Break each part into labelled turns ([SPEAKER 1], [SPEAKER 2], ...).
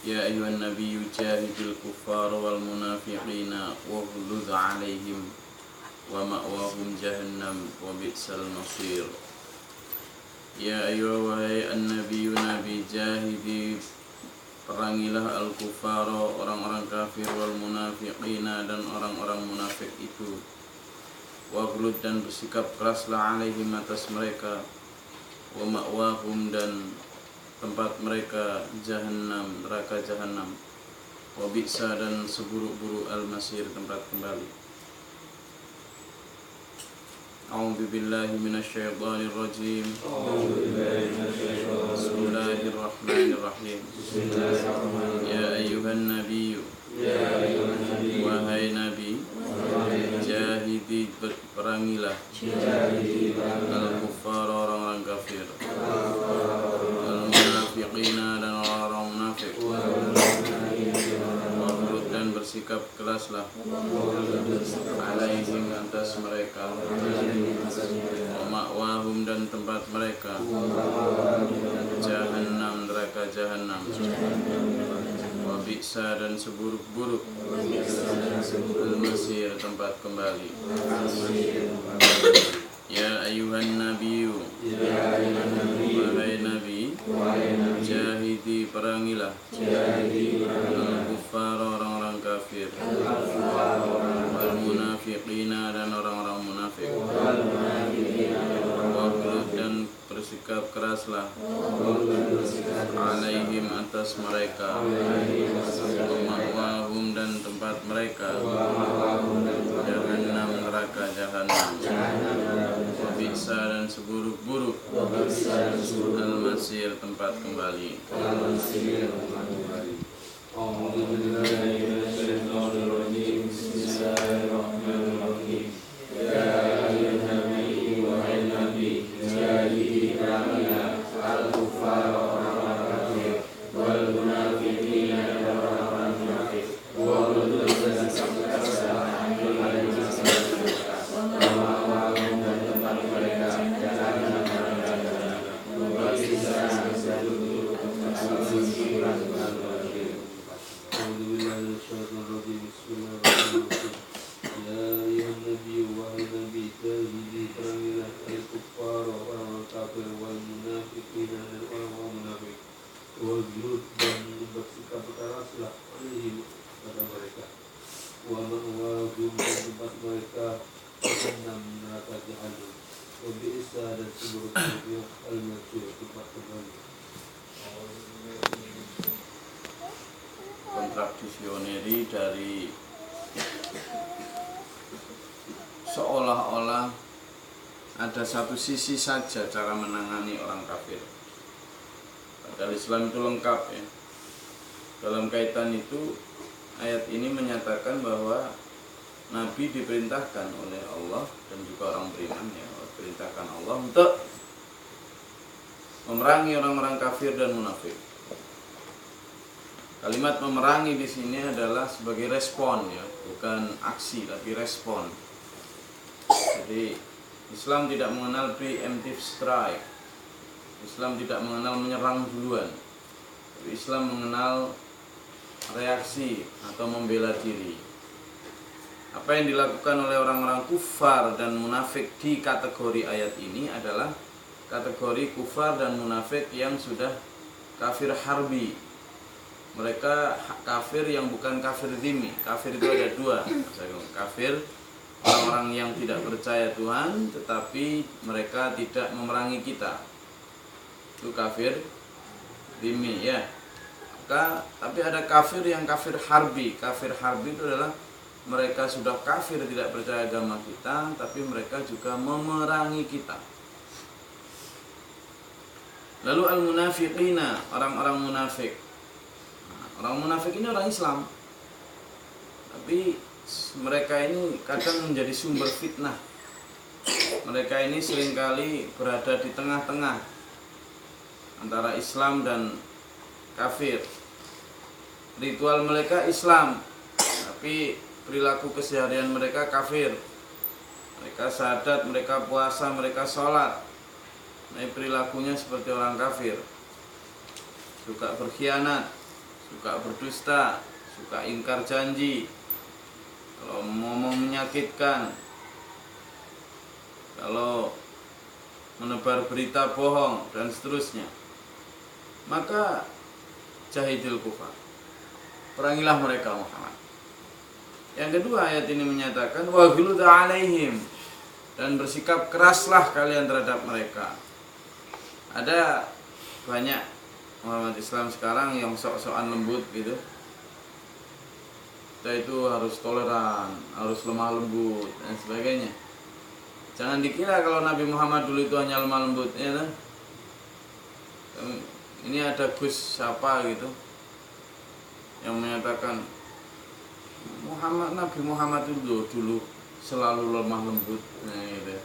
[SPEAKER 1] Ya ayuhan nabiyyu jahidil kuffara wal munafiqina waghluz 'alaihim wa ma'wahum jahannam wa bi'sal masir. Ya ayuha wahai an-nabiyyu nabi jahidi perangilah al-kuffara orang-orang kafir wal munafiqina dan orang-orang munafik itu. Waghluz dan bersikap keraslah 'alaihim atas mereka, wa ma'wahum dan tempat mereka jahannam, neraka jahannam, wa bi'sa dan seburuk-buruk al-masir tempat kembali. A'udzu billahi minasyaitonir rajim. Bismillahirrahmanirrahim. Ya ayyuhan nabiyyu, wahai nabi, jahidi perangilah al-kuffar orang-orang kafir, al-munafiqina dan orang-orang munafik, waghluz dan bersikap keraslah 'alaihim atas mereka, wa ma'wahum dan tempat mereka jahannam, neraka jahannam, wa bi'sa dan seburuk-buruk al-masir tempat kembali. Ya ayuhan nabiyyu, wahai nabi, jahidi perangilah al-kuffar orang-orang kafir, wal munafiqina dan orang-orang munafik, waghluz dan bersikap keraslah 'alaihim atas mereka, wa ma'wahum dan tempat mereka jahannam, neraka jahannam, wa bi'sa dan seburuk-buruk al-masir tempat kembali. Bismillahirrahmanirrahim. Ya ayyuhan nabi, wahai nabi, jahidi perangilah al-kuffar orang-orang kafir, wal munafiqina dan orang-orang munafik, waghluz dan bersikap keraslah 'alaihim atas mereka, wa ma'wahum dan tempat mereka jahannam, neraka jahannam, wa bi'sa dan seburuk-buruk al-masir tempat kembali. Bismillahirrahmanirrahim. Ya ayuhan nabi, wahai nabi, jahidi perangilah al-kuffar orang-orang kafir, wal munafiqina dan orang-orang munafik, waghluz dan bersikap keraslah 'alaihim pada mereka, wa ma'wahum dan tempat mereka jahannam, neraka jahannam, wa bi'sa dan seburuk-buruk al-masir tempat kembali. Kontradiksioneri dari seolah-olah ada satu sisi saja cara menangani orang kafir. Padahal Islam itu lengkap ya. Dalam kaitan itu, ayat ini menyatakan bahwa Nabi diperintahkan oleh Allah dan juga orang beriman ya, diperintahkan Allah untuk memerangi orang-orang kafir dan munafik. Kalimat memerangi di sini adalah sebagai respon ya, bukan aksi tapi respon. Jadi Islam tidak mengenal preemptive strike. Islam tidak mengenal menyerang duluan. Islam mengenal reaksi atau membela diri. Apa yang dilakukan oleh orang-orang kufar dan munafik di kategori ayat ini adalah kategori kufar dan munafik yang sudah kafir harbi. Mereka kafir yang bukan kafir dhimmi. Kafir itu ada dua. Kafir orang-orang yang tidak percaya Tuhan tetapi mereka tidak memerangi kita, itu kafir dhimmi ya. Tapi ada kafir yang kafir harbi. Kafir harbi itu adalah mereka sudah kafir tidak percaya agama kita tapi mereka juga memerangi kita. Lalu al-munafiqina, orang-orang munafik. Orang munafik ini orang Islam, tapi mereka ini kadang menjadi sumber fitnah. Mereka ini seringkali berada di tengah-tengah antara Islam dan kafir. Ritual mereka Islam, tapi perilaku keseharian mereka kafir. Mereka syahadat, mereka puasa, mereka sholat, nah, perilakunya seperti orang kafir. Suka berkhianat, suka berdusta, suka ingkar janji, kalau ngomong menyakitkan, kalau menebar berita bohong dan seterusnya, maka jahidil kufar, perangilah mereka Muhammad. Yang kedua, ayat ini menyatakan wa ghulud alaihim, dan bersikap keraslah kalian terhadap mereka. Ada banyak umat Islam sekarang yang sok-sokan lembut gitu. Kita itu harus toleran, harus lemah lembut dan sebagainya. Jangan dikira kalau Nabi Muhammad dulu itu hanya lemah lembut, ya kan? Ini ada Gus siapa gitu yang menyatakan Nabi Muhammad itu dulu selalu lemah lembut, nah gitu.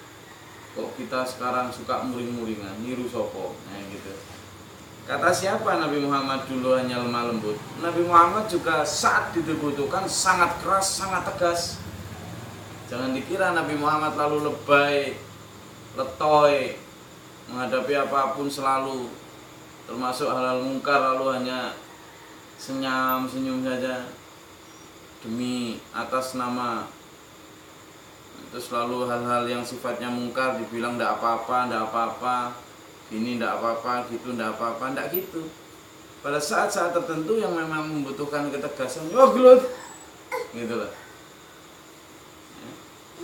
[SPEAKER 1] Kok kita sekarang suka muring-muringan, niru sopo, nah gitu. Kata siapa Nabi Muhammad dulu hanya lemah lembut? Nabi Muhammad juga saat dibutuhkan sangat keras, sangat tegas. Jangan dikira Nabi Muhammad lalu lebay, letoy, menghadapi apapun selalu, termasuk hal-hal mungkar lalu hanya senyum saja demi atas nama. Terus lalu hal-hal yang sifatnya mungkar dibilang ndak apa-apa, gini ndak apa-apa, gitu ndak apa-apa, ndak gitu. Pada saat-saat tertentu yang memang membutuhkan ketegasan, oh gelut, gitu lah.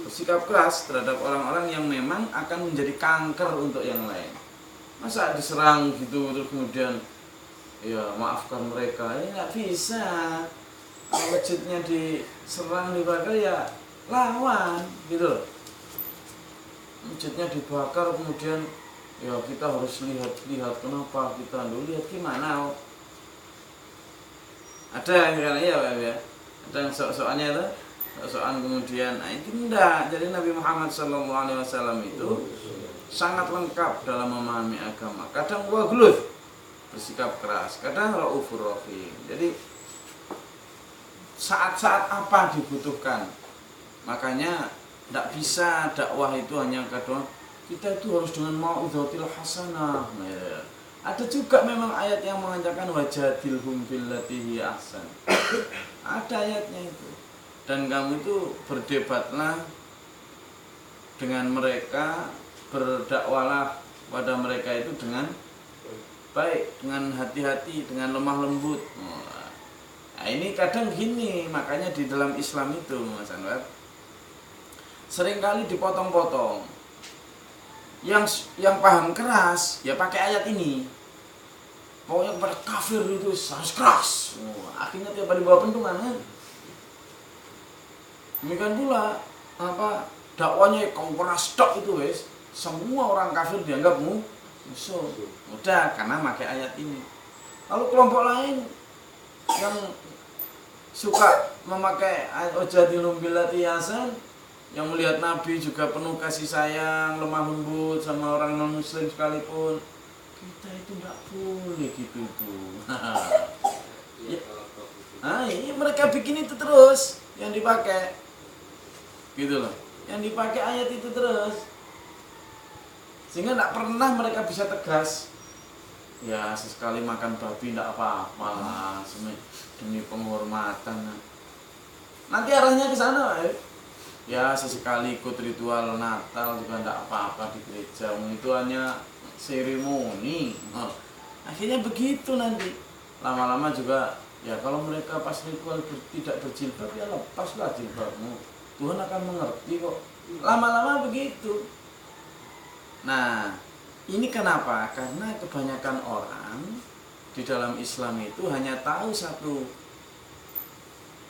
[SPEAKER 1] Bersikap keras terhadap orang-orang yang memang akan menjadi kanker untuk yang lain. Masa diserang gitu terus kemudian ya maafkan mereka, ya nggak bisa. Masjidnya diserang, dibakar, ya lawan gitu loh. Masjidnya dibakar kemudian ya kita harus lihat kenapa kita dulu lihat gimana. Ada yang ya ada yang sok-sokannya itu sok-sokan kemudian itu enggak. Jadi Nabi Muhammad SAW itu sangat lengkap dalam memahami agama. Kadang wagluz, bersikap keras, kadang raufur rahim. Jadi saat-saat apa dibutuhkan. Makanya tidak bisa dakwah itu hanya kadang kita itu harus dengan mau'izatil hasanah. Ya. Ada juga memang ayat yang mengajarkan wajadilhum billati hi ahsan. Ada ayatnya itu. Dan kamu itu berdebatlah dengan mereka, berdakwalah pada mereka itu dengan baik, dengan hati-hati, dengan lemah lembut. Nah, ini kadang gini, makanya di dalam Islam itu Mas Anwar seringkali dipotong-potong. Yang paham keras ya pakai ayat ini. Pokoknya kepada kafir itu harus keras. Akhirnya tiap hari bawa pentungan kan. Demikian pula dakwanya kaum keras tok itu wes. Semua orang kafir dianggap musuh. Udah karena pakai ayat ini. Lalu kelompok lain yang suka memakai wajadilhum billati hasan, yang melihat Nabi juga penuh kasih sayang, lemah lembut sama orang non muslim sekalipun, kita itu nggak boleh gitu tuh. Ini mereka bikin itu terus yang dipakai, gitu loh, yang dipakai ayat itu terus, sehingga nggak pernah mereka bisa tegas. Ya sesekali makan babi nggak apa-apa lah, demi penghormatan. Nanti arahnya ke sana, ya sesekali ikut ritual Natal juga tidak apa-apa di gereja, itu hanya seremoni. Akhirnya begitu nanti. Lama-lama juga ya kalau mereka pas ritual tidak berjilbab ya lepaslah jilbabmu. Tuhan akan mengerti kok. Lama-lama begitu. Nah, ini kenapa? Karena kebanyakan orang di dalam Islam itu hanya tahu satu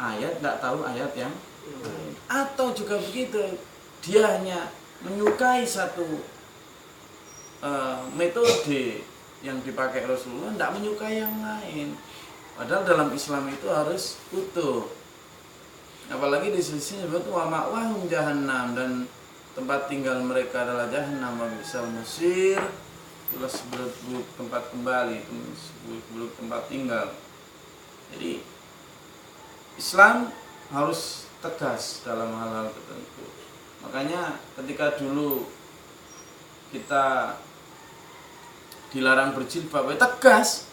[SPEAKER 1] ayat, tidak tahu ayat yang lain. Atau juga begitu, dia hanya menyukai satu metode yang dipakai Rasulullah, tidak menyukai yang lain. Padahal dalam Islam itu harus utuh. Apalagi di sisi disebut wa ma'wahum jahannam, dan tempat tinggal mereka adalah jahannam wa bi'sal masir. Itulah seburuk tempat kembali, itu seburuk tempat tinggal. Jadi Islam harus tegas dalam hal-hal tertentu. Makanya ketika dulu kita dilarang berjilbab, tegas.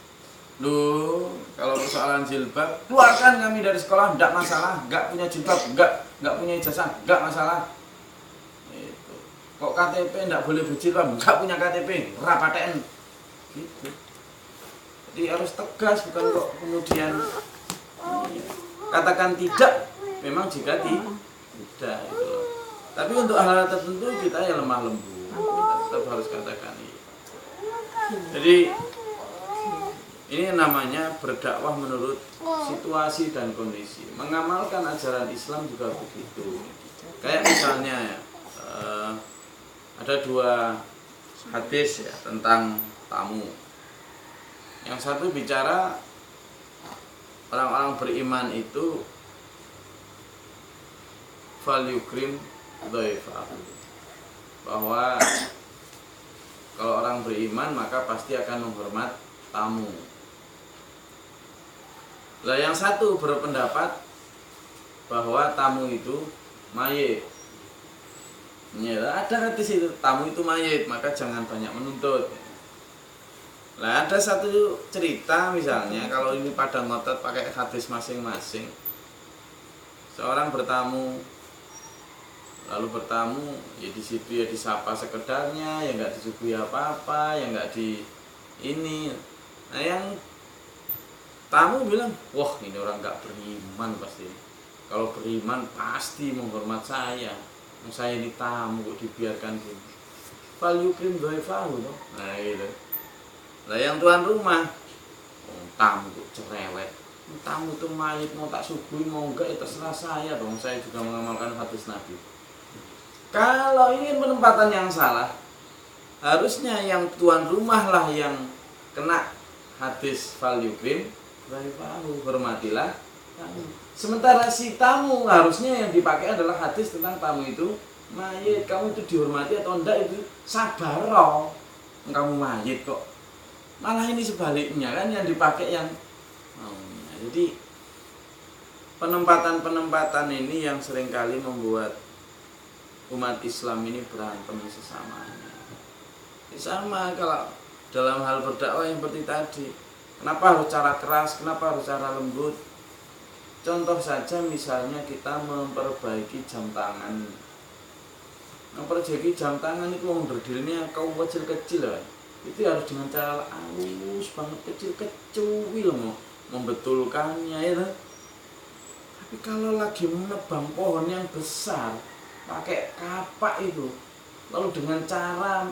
[SPEAKER 1] Loh, kalau persoalan jilbab, keluarkan kami dari sekolah, enggak masalah. Enggak punya jilbab, enggak punya ijazah, enggak masalah. Itu. Kok KTP enggak boleh berjilbab, enggak punya KTP, rapaten. Gitu. Jadi harus tegas, bukan kok kemudian katakan tidak. Memang jika tidak itu. Tapi untuk hal-hal tertentu kita ya lemah lembut. Kita tetap harus katakan itu. Jadi ini namanya berdakwah menurut situasi dan kondisi. Mengamalkan ajaran Islam juga begitu. Kayak misalnya ya, ada dua hadis ya tentang tamu. Yang satu bicara orang-orang beriman itu fal yukrim dhaifahu, bahwa kalau orang beriman maka pasti akan menghormat tamu. Lah yang satu berpendapat bahwa tamu itu mayit. Ya, ada hadis itu, tamu itu mayit, maka jangan banyak menuntut. Lah ada satu cerita misalnya, kalau ini pada ngotot pakai hadis masing-masing. Seorang bertamu, lalu bertamu ya di situ ya disapa sekedarnya, ya nggak disuguhi apa-apa, ya nggak di ini. Nah yang tamu bilang, wah ini orang nggak beriman pasti. Kalau beriman pasti menghormat saya. Saya ini tamu kok dibiarkan gini. Fal yukrim dhaifahu. Nah itu. Lah yang tuan rumah, tamu kok cerewet. Tamu itu mayit, mau tak suguhi mau enggak ya terserah saya dong. Saya juga mengamalkan hadis Nabi. Kalau ingin penempatan yang salah, harusnya yang tuan rumah lah yang kena hadis fal yukrim dhaifahu, hormatilah tamu. Sementara si tamu harusnya yang dipakai adalah hadis tentang tamu itu mayit. Kamu itu dihormati atau enggak itu sabar loh. Kamu mayit kok. Malah ini sebaliknya kan yang dipakai yang jadi penempatan-penempatan ini yang seringkali membuat umat Islam ini berantem sesamanya. Sama kalau dalam hal berdakwah yang seperti tadi. Kenapa harus cara keras, kenapa harus cara lembut? Contoh saja misalnya kita memperbaiki jam tangan. Memperbaiki jam tangan itu berdirinya kau kecil-kecil lah. Itu harus dengan cara halus banget, kecil-kecil mau membetulkannya ya. Tapi kalau lagi menebang pohon yang besar pakai kapak itu, lalu dengan cara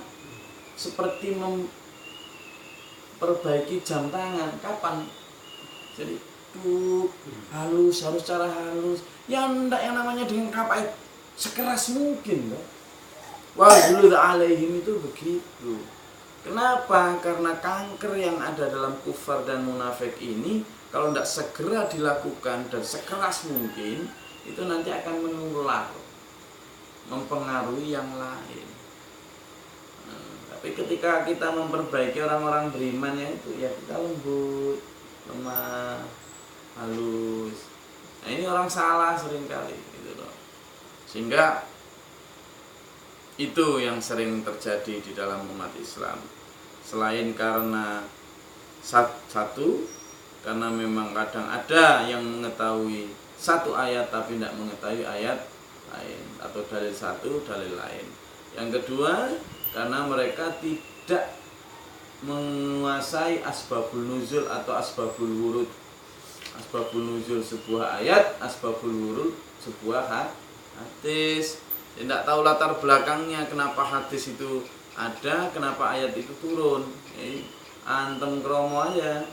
[SPEAKER 1] seperti memperbaiki jam tangan, kapan? Jadi halus, harus cara halus. Yang enggak, yang namanya dengan kapak sekeras mungkin loh. Wah dulu alaihim itu begitu. Kenapa? Karena kanker yang ada dalam kufar dan munafik ini kalau tidak segera dilakukan dan sekeras mungkin, itu nanti akan menular, mempengaruhi yang lain. Tapi ketika kita memperbaiki orang-orang beriman ya itu, ya kita lembut, lemah, halus. Nah ini orang salah seringkali gitu loh. Sehingga itu yang sering terjadi di dalam umat Islam. Selain karena satu, karena memang kadang ada yang mengetahui satu ayat tapi tidak mengetahui ayat lain, atau dalil satu, dalil lain. Yang kedua, karena mereka tidak menguasai asbabul nuzul atau asbabul wurud. Asbabul nuzul sebuah ayat, asbabul wurud sebuah hadis. Tidak tahu latar belakangnya kenapa hadis itu ada, kenapa ayat itu turun. Antem kromo aja.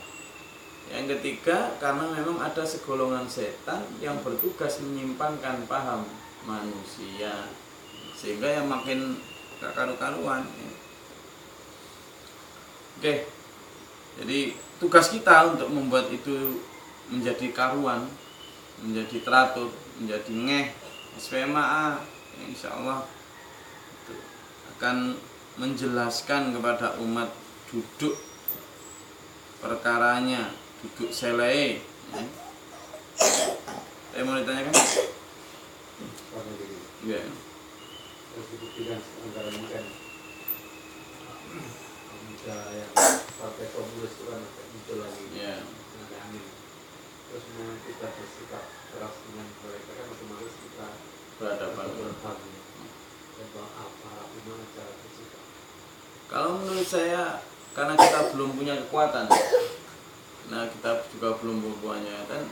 [SPEAKER 1] Yang ketiga, karena memang ada segolongan setan yang bertugas menyimpangkan paham manusia, sehingga yang makin gak karu-karuan. Oke, jadi tugas kita untuk membuat itu menjadi karuan, menjadi teratur, menjadi ngeh, SPMA, insya Allah akan menjelaskan kepada umat duduk perkaranya, duduk selai. Saya mau ditanyakan? Iya. Harus dibuktikan antara mungkin
[SPEAKER 2] ketika yang partai komunis itu kan muncul lagi
[SPEAKER 1] Ya.
[SPEAKER 2] dengan angin, terus memang kita bersikap keras dengan mereka kan otomatis kita
[SPEAKER 1] Berhadapan.
[SPEAKER 2] berhadapan ya. Coba apa gimana cara bersikap?
[SPEAKER 1] Kalau menurut saya karena kita belum punya kekuatan, nah kita juga belum punya kan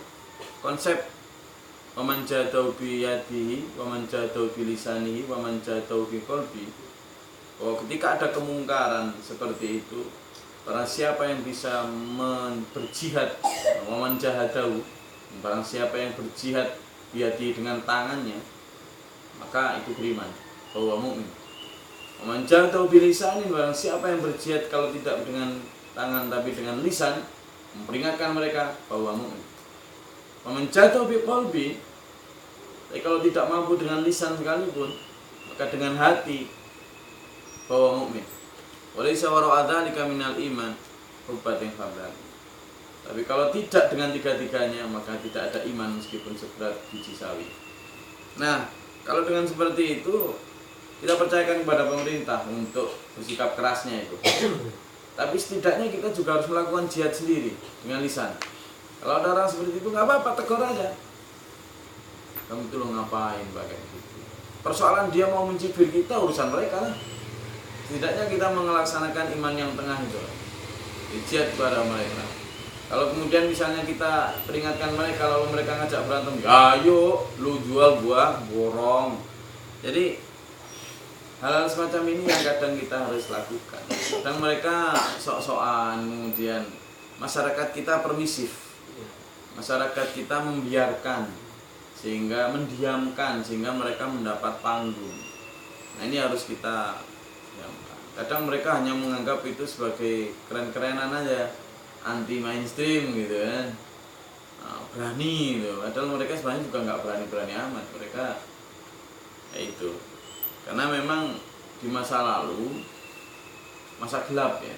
[SPEAKER 1] konsep waman jadau bi yadihi waman jadau bi lisanihi waman jadau bi qalbi. Oh, ketika ada kemungkaran seperti itu, barang siapa yang bisa berjihad, waman jahadau, barang siapa yang berjihad biadi dengan tangannya, maka itu beriman, bahwa mukmin. Waman jahadau bi lisanin, barang siapa yang berjihad kalau tidak dengan tangan tapi dengan lisan, memperingatkan mereka bahwa mukmin. Waman jahadau bi qalbi, tapi kalau tidak mampu dengan lisan sekalipun, maka dengan hati, bahwa mukmin. Walaysa wara'a dzalika minal iman hubbatin khablan. Tapi kalau tidak dengan tiga-tiganya maka tidak ada iman meskipun seberat biji sawi. Nah, kalau dengan seperti itu kita percayakan kepada pemerintah untuk bersikap kerasnya itu. Tapi setidaknya kita juga harus melakukan jihad sendiri dengan lisan. Kalau ada orang seperti itu nggak apa-apa, tegur aja. Kamu itu lo ngapain pakai gitu? Persoalan dia mau mencibir kita urusan mereka lah. Setidaknya kita melaksanakan iman yang tengah itu, jihad kepada mereka. Kalau kemudian misalnya kita peringatkan mereka lalu mereka ngajak berantem, ya ayo lu jual gua borong. Jadi hal-hal semacam ini yang kadang kita harus lakukan. Kadang mereka sok-sokan, kemudian masyarakat kita permisif, masyarakat kita membiarkan sehingga mendiamkan sehingga mereka mendapat panggung. Nah ini harus kita. Kadang mereka hanya menganggap itu sebagai keren-kerenan aja, anti mainstream gitu kan, berani gitu. Padahal mereka sebenarnya juga nggak berani-berani amat. Mereka ya itu, karena memang di masa lalu, masa gelap ya.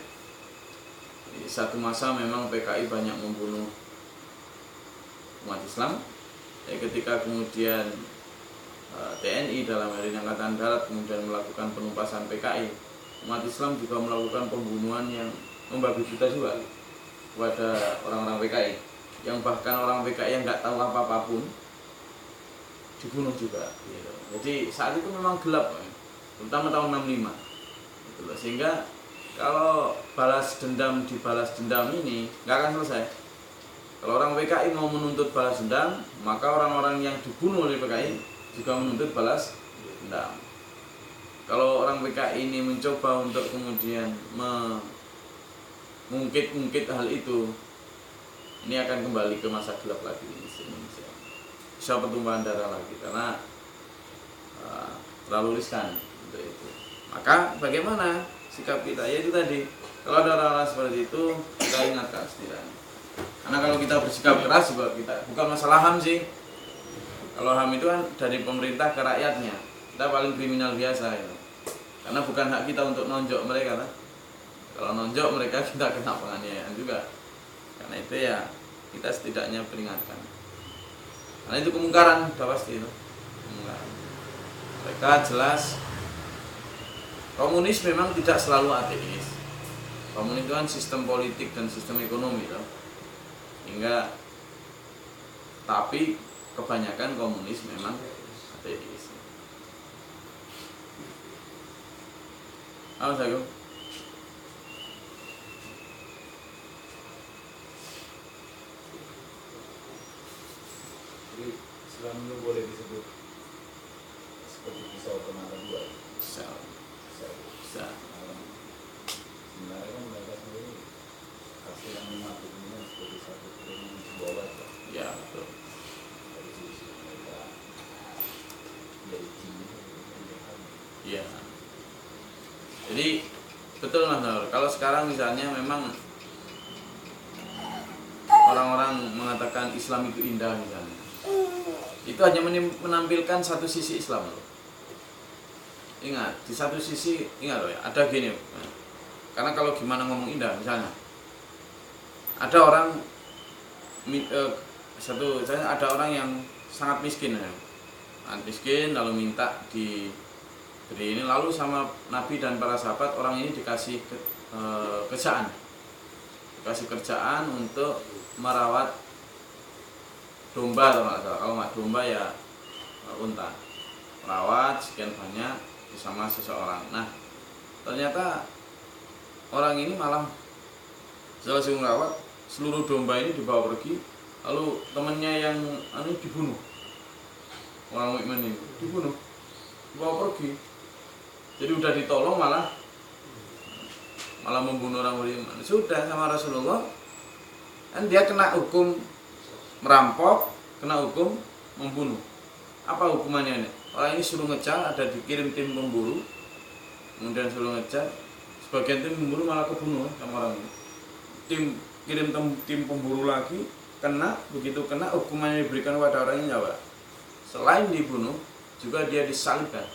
[SPEAKER 1] Di satu masa memang PKI banyak membunuh umat Islam. Ketika kemudian TNI dalam hal ini Angkatan Darat kemudian melakukan penumpasan PKI, umat Islam juga melakukan pembunuhan yang membabi buta juga kepada orang-orang PKI, yang bahkan orang PKI yang nggak tahu apa-apapun dibunuh juga gitu. Jadi saat itu memang gelap, terutama tahun 65 gitu. Sehingga kalau balas dendam dibalas dendam ini nggak akan selesai. Kalau orang PKI mau menuntut balas dendam, maka orang-orang yang dibunuh oleh PKI juga menuntut balas dendam. Kalau orang PKI ini mencoba untuk kemudian mengungkit hal itu, ini akan kembali ke masa gelap lagi di Indonesia. Bisa pertumpahan darah lagi karena terlalu riskan untuk itu. Maka bagaimana sikap kita? Ya itu tadi, kalau ada orang-orang seperti itu kita ingatkan setidaknya. Karena kalau kita bersikap keras juga kita bukan masalah HAM sih. Kalau HAM itu kan dari pemerintah ke rakyatnya, kita paling kriminal biasa ya. Karena bukan hak kita untuk nonjok mereka lah. Kalau nonjok mereka kita kena penganiayaan juga. Karena itu ya kita setidaknya peringatkan. Karena itu kemungkaran sudah pasti itu. Kemungkaran. Mereka jelas komunis memang tidak selalu ateis. Komunis itu kan sistem politik dan sistem ekonomi loh. Hingga tapi kebanyakan komunis memang ateis. Apa saya?
[SPEAKER 3] Jadi Islam itu boleh disebut seperti pisau penara dua.
[SPEAKER 1] Bisa.
[SPEAKER 3] Sebenarnya kan mereka sendiri hasil yang menyatu ini seperti satu piring sebuah wadah.
[SPEAKER 1] Ya betul.
[SPEAKER 3] Dari sisi mereka dari Cina.
[SPEAKER 1] Iya. Jadi betul Mas Nur, kalau sekarang misalnya memang orang-orang mengatakan Islam itu indah misalnya, itu hanya menampilkan satu sisi Islam loh. Ingat, di satu sisi ingat loh ya, ada gini. Karena kalau gimana ngomong indah misalnya, ada orang ada orang yang sangat miskin ya. Sangat miskin lalu minta diberi ini, lalu sama Nabi dan para sahabat orang ini dikasih kerjaan, dikasih kerjaan untuk merawat domba kalau nggak domba ya unta, merawat sekian banyak bersama seseorang. Nah ternyata orang ini malah selesai merawat seluruh domba ini dibawa pergi, lalu temannya yang dibunuh, orang mukmin ini dibunuh, dibawa pergi. Jadi udah ditolong malah membunuh orang beriman. Sudah sama Rasulullah kan dia kena hukum merampok, kena hukum membunuh. Apa hukumannya ini? Orang ini suruh ngejar, ada dikirim tim pemburu, kemudian suruh ngejar, sebagian tim pemburu malah kebunuh sama orang ini. Tim pemburu lagi kena, begitu kena hukumannya diberikan kepada orang ini apa? Selain dibunuh, juga dia disalibkan.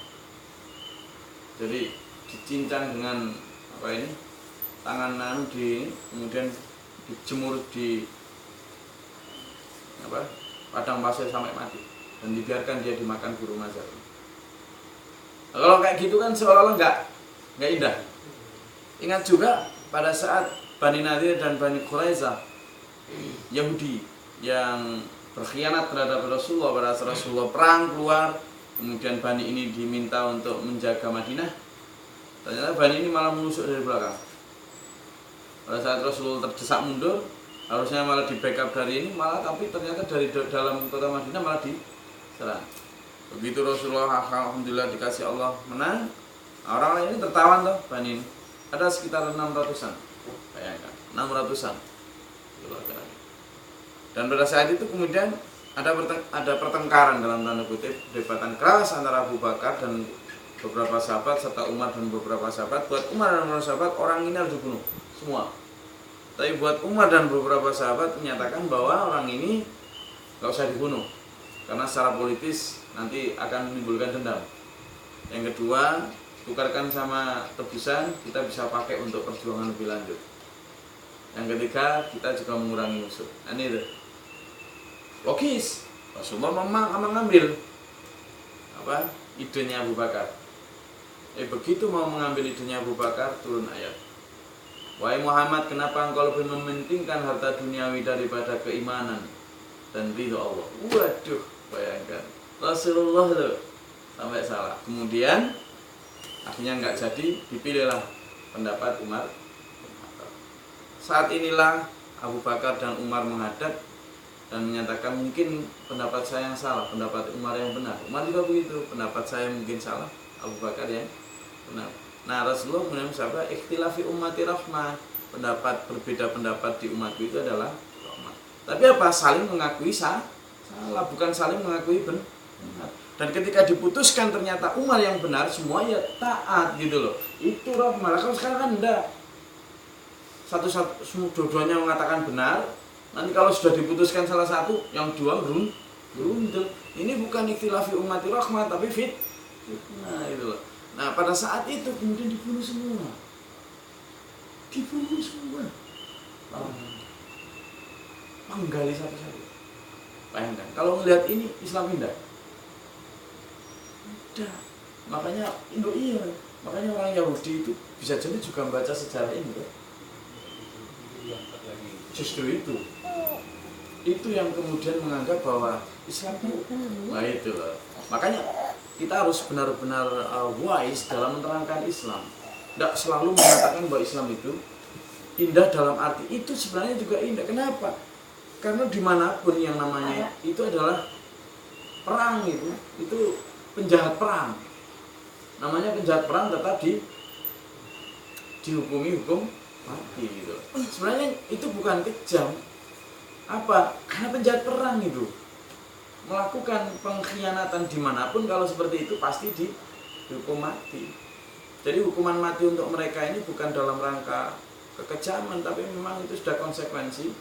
[SPEAKER 1] Jadi dicincang dengan apa ini? Tangan kemudian dijemur di padang pasir sampai mati dan dibiarkan dia dimakan burung mazar. Nah, kalau kayak gitu kan seolah-olah nggak indah. Ingat juga pada saat Bani Nadir dan Bani Quraisyah, Yahudi yang berkhianat terhadap Rasulullah, pada saat Rasulullah perang keluar, kemudian Bani ini diminta untuk menjaga Madinah, ternyata Bani ini malah menusuk dari belakang. Pada saat Rasulullah terdesak mundur, harusnya malah di backup dari ini, malah tapi ternyata dari dalam kota Madinah malah diserang. Begitu Rasulullah alhamdulillah dikasih Allah menang, orang ini tertawan tuh Bani ini. Ada sekitar 600-an. Bayangkan, 600-an. Dan pada saat itu kemudian ada pertengkaran dalam tanda kutip, debatan keras antara Abu Bakar dan beberapa sahabat serta Umar dan beberapa sahabat. Buat Umar dan beberapa sahabat orang ini harus dibunuh semua. Tapi buat Umar dan beberapa sahabat menyatakan bahwa orang ini nggak usah dibunuh karena secara politis nanti akan menimbulkan dendam. Yang kedua, tukarkan sama tebusan, kita bisa pakai untuk perjuangan lebih lanjut. Yang ketiga, kita juga mengurangi musuh. Ini itu logis. Rasulullah mengambil idenya Abu Bakar. Begitu mau mengambil idenya Abu Bakar, turun ayat. Wahai Muhammad, kenapa engkau lebih mementingkan harta duniawi daripada keimanan dan ridho Allah? Waduh, bayangkan Rasulullah tuh sampai salah. Kemudian akhirnya nggak jadi, dipilihlah pendapat Umar. Saat inilah Abu Bakar dan Umar menghadap dan menyatakan mungkin pendapat saya yang salah, pendapat Umar yang benar. Umar juga begitu, pendapat saya mungkin salah, Abu Bakar yang benar. Nah Rasulullah kemudian bersabda, ikhtilafi ummati rahmah, pendapat berbeda pendapat di umatku itu adalah rahmat. Tapi apa? Saling mengakui salah, bukan saling mengakui benar. Dan ketika diputuskan ternyata Umar yang benar, semua ya taat gitu loh. Itu rahmat. Kalau sekarang kan enggak, dua-duanya mengatakan benar. Nanti kalau sudah diputuskan salah satu, yang dua beruntung. Ini bukan ikhtilafi ummati rahmah, tapi fitnah itu loh. Nah pada saat itu kemudian dibunuh semua. Menggali satu-satu. Bayangkan, kalau melihat ini Islam indah. Indah. Makanya makanya orang Yahudi itu bisa jadi juga membaca sejarah ini kan? Justru itu yang kemudian menganggap bahwa Islam itu, nah itu loh. Makanya kita harus benar-benar wise dalam menerangkan Islam. Tidak selalu mengatakan bahwa Islam itu indah dalam arti itu sebenarnya juga indah. Kenapa? Karena dimanapun yang namanya itu adalah perang, itu penjahat perang. Namanya penjahat perang tetap dihukumi hukum mati gitu. Sebenarnya itu bukan kejam. Apa? Karena penjahat perang itu melakukan pengkhianatan dimanapun, kalau seperti itu pasti dihukum mati. Jadi hukuman mati untuk mereka ini bukan dalam rangka kekejaman, tapi memang itu sudah konsekuensi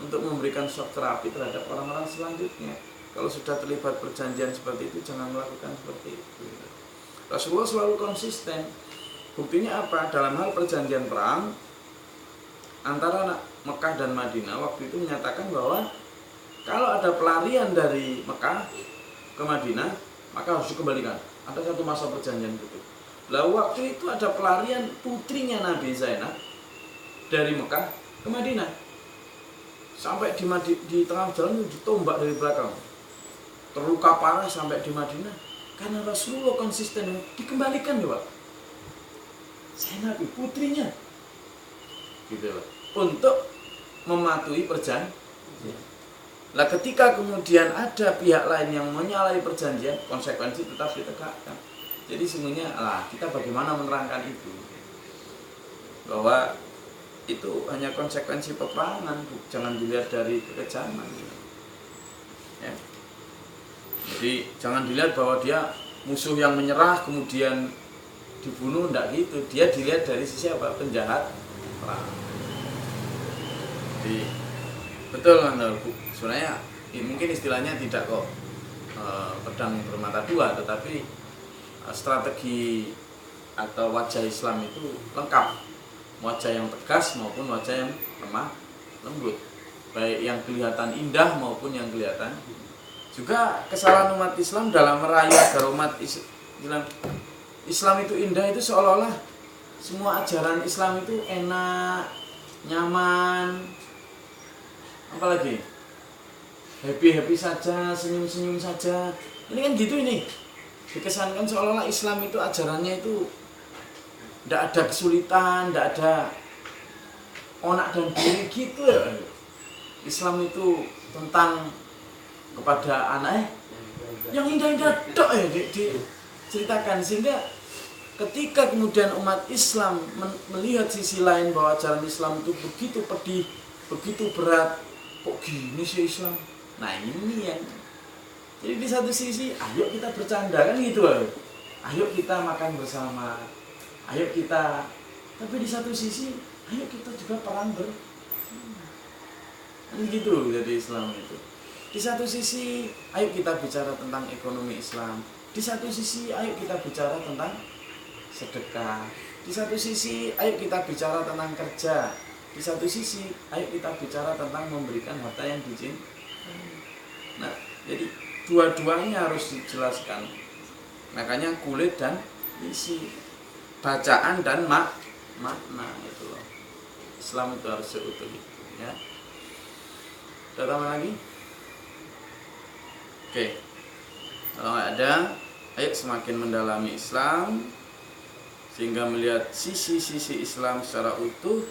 [SPEAKER 1] untuk memberikan shock terapi terhadap orang-orang selanjutnya. Kalau sudah terlibat perjanjian seperti itu, jangan melakukan seperti itu. Rasulullah selalu konsisten. Buktinya apa? Dalam hal perjanjian perang antara Mekah dan Madinah, waktu itu menyatakan bahwa kalau ada pelarian dari Mekah ke Madinah, maka harus dikembalikan. Ada satu masa perjanjian itu. Lalu waktu itu ada pelarian putrinya Nabi Zainab dari Mekah ke Madinah. Sampai di tengah jalan itu ditombak dari belakang. Terluka parah sampai di Madinah. Karena Rasulullah konsisten dikembalikan ya Pak. Zainab putrinya. Gitu Pak. Untuk mematuhi perjanjian. Nah ketika kemudian ada pihak lain yang menyalahi perjanjian, konsekuensi tetap ditegakkan. Jadi sebenarnya kita bagaimana menerangkan itu, bahwa itu hanya konsekuensi peperangan, jangan dilihat dari kekejaman. Ya. Jadi jangan dilihat bahwa dia musuh yang menyerah kemudian dibunuh, enggak gitu. Dia dilihat dari sisi apa? Penjahat perang. Jadi betul kan, sebenarnya mungkin istilahnya tidak kok pedang bermata dua, tetapi strategi atau wajah Islam itu lengkap, wajah yang tegas maupun wajah yang lemah lembut, baik yang kelihatan indah maupun yang kelihatan. Juga kesalahan umat Islam dalam merayu agar umat Islam itu indah itu seolah-olah semua ajaran Islam itu enak, nyaman, apalagi happy saja, senyum saja. Ini kan gitu ini. Dikesankan seolah-olah Islam itu ajarannya itu tidak ada kesulitan, tidak ada onak dan diri gitu ya. Islam itu tentang kepada anak yang indah-indah dok ya diceritakan, sehingga ketika kemudian umat Islam melihat sisi lain bahwa ajaran Islam itu begitu pedih, begitu berat, kok gini sih Islam. Nah ini yang jadi di satu sisi ayo kita bercanda kan gitu, ayo kita makan bersama, ayo kita, tapi di satu sisi ayo kita juga perang gitu. Jadi Islam itu di satu sisi ayo kita bicara tentang ekonomi Islam, di satu sisi ayo kita bicara tentang sedekah, di satu sisi ayo kita bicara tentang kerja, di satu sisi ayo kita bicara tentang memberikan harta yang dicintai. Nah jadi dua-duanya harus dijelaskan, makanya kulit dan isi, bacaan dan makna itu loh. Islam itu harus seutuh itu ya. Ada tambah lagi? Oke. Kalau nggak ada, ayo semakin mendalami Islam sehingga melihat sisi-sisi Islam secara utuh,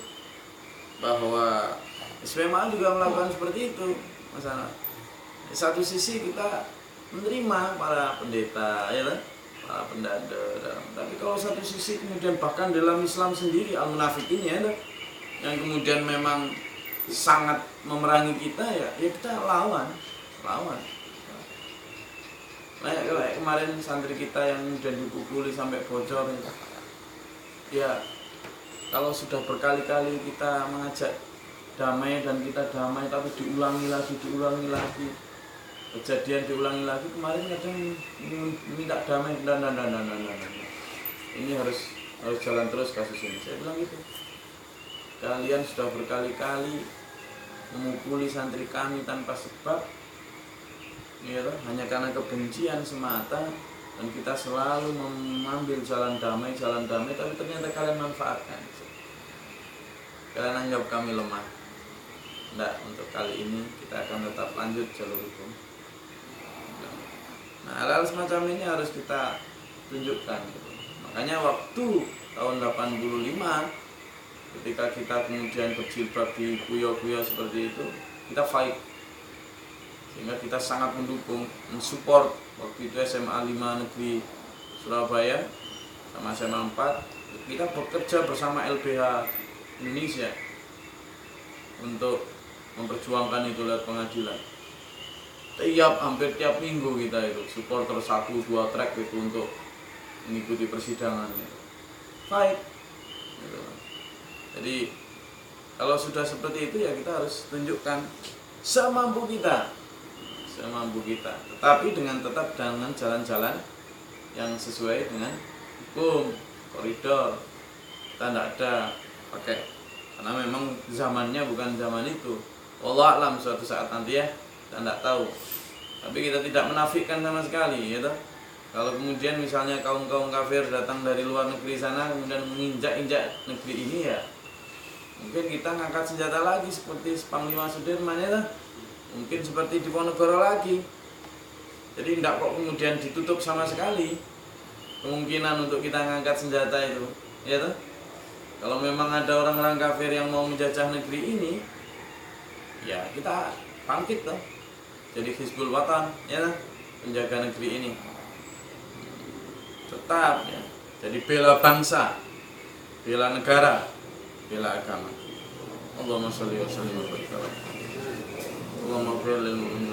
[SPEAKER 1] bahwa SPMA juga melakukan seperti itu. Masalah di satu sisi kita menerima para pendeta ya kan, para pendada, tapi kalau satu sisi kemudian bahkan dalam Islam sendiri al-munafikin ya, yang kemudian memang sangat memerangi kita ya kita lawan. Kayak kemarin santri kita yang udah dipukuli sampai bocor ya, kalau sudah berkali-kali kita mengajak damai dan kita damai tapi diulangi lagi, kejadian diulangi lagi. Kemarin kadang minta damai dan ini harus jalan terus kasus ini. Saya bilang gitu, kalian sudah berkali-kali memukuli santri kami tanpa sebab ya, hanya karena kebencian semata, dan kita selalu mengambil jalan damai, tapi ternyata kalian manfaatkan. Kalian anggap kami lemah. Enggak, untuk kali ini kita akan tetap lanjut jalur hukum. Nah, hal-hal semacam ini harus kita tunjukkan gitu. Makanya waktu tahun 85 ketika kita kemudian berjilbab di kuyo-kuyo seperti itu, kita fight. Sehingga kita sangat mendukung, mensupport. Waktu itu SMA 5 Negeri Surabaya sama SMA 4, kita bekerja bersama LBH Indonesia untuk memperjuangkan itu lewat pengadilan. Hampir tiap minggu kita itu supporter 1-2 track itu untuk mengikuti persidangan gitu. Fight gitu. Jadi kalau sudah seperti itu ya kita harus tunjukkan semampu kita, tetapi tetap dengan jalan-jalan yang sesuai dengan hukum, koridor. Kita tidak ada pakai, karena memang zamannya bukan zaman itu. Wallahu a'lam, suatu saat nanti ya kita tidak tahu. Tapi kita tidak menafikan sama sekali, ya toh. Kalau kemudian misalnya kaum kafir datang dari luar negeri sana kemudian menginjak-injak negeri ini ya Mungkin kita ngangkat senjata lagi seperti Panglima Sudirman ya, mungkin seperti di Ponorogo lagi. Jadi tidak kok kemudian ditutup sama sekali kemungkinan untuk kita ngangkat senjata itu, ya toh? Kalau memang ada orang-orang kafir yang mau menjajah negeri ini, ya kita bangkit toh. Jadi Hizbul Watan, ya toh? Penjaga negeri ini. Tetap ya. Jadi bela bangsa, bela negara, bela agama. Allahumma sholli wa sallim wa barik. Allahumma ighfir lil mu'minin.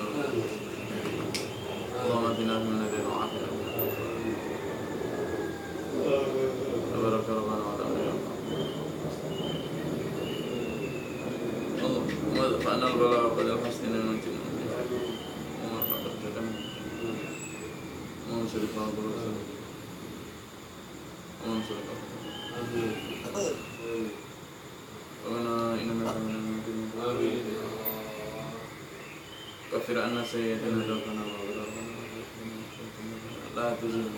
[SPEAKER 1] Allahumma qina min adzabil nar. Tabarak rabbana wa ta'ala. Allahumma fa'na al-bala wa qadal hasina min jinna. Allahumma fa'al jadam. Allahumma sholli wa sallim. Allahumma sholli wa sallim. Rabbana innaka minal mu'minin. Amin. Kafir anna sayyidina rabbana wa rabbana la tuzigh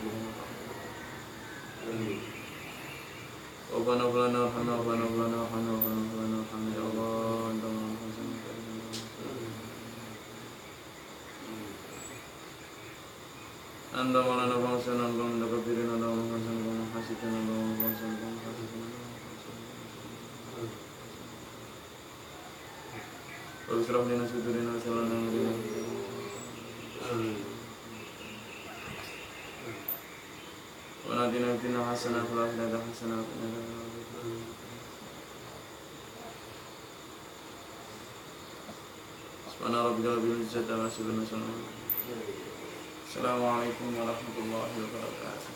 [SPEAKER 1] Rabbana lana hana rabbana lana hana rabbana hana ya Allah anta anda maulana bangsa nan bang kafirin anda bangsa nan hasitan anda bangsa nan hasitan Bismillah lana sudurina salana lana wa nadina fina hasana fil akhirati hasana wa qina Subhana rabbika rabbil izzati amma yasifun. Assalamualaikum warahmatullahi wabarakatuh.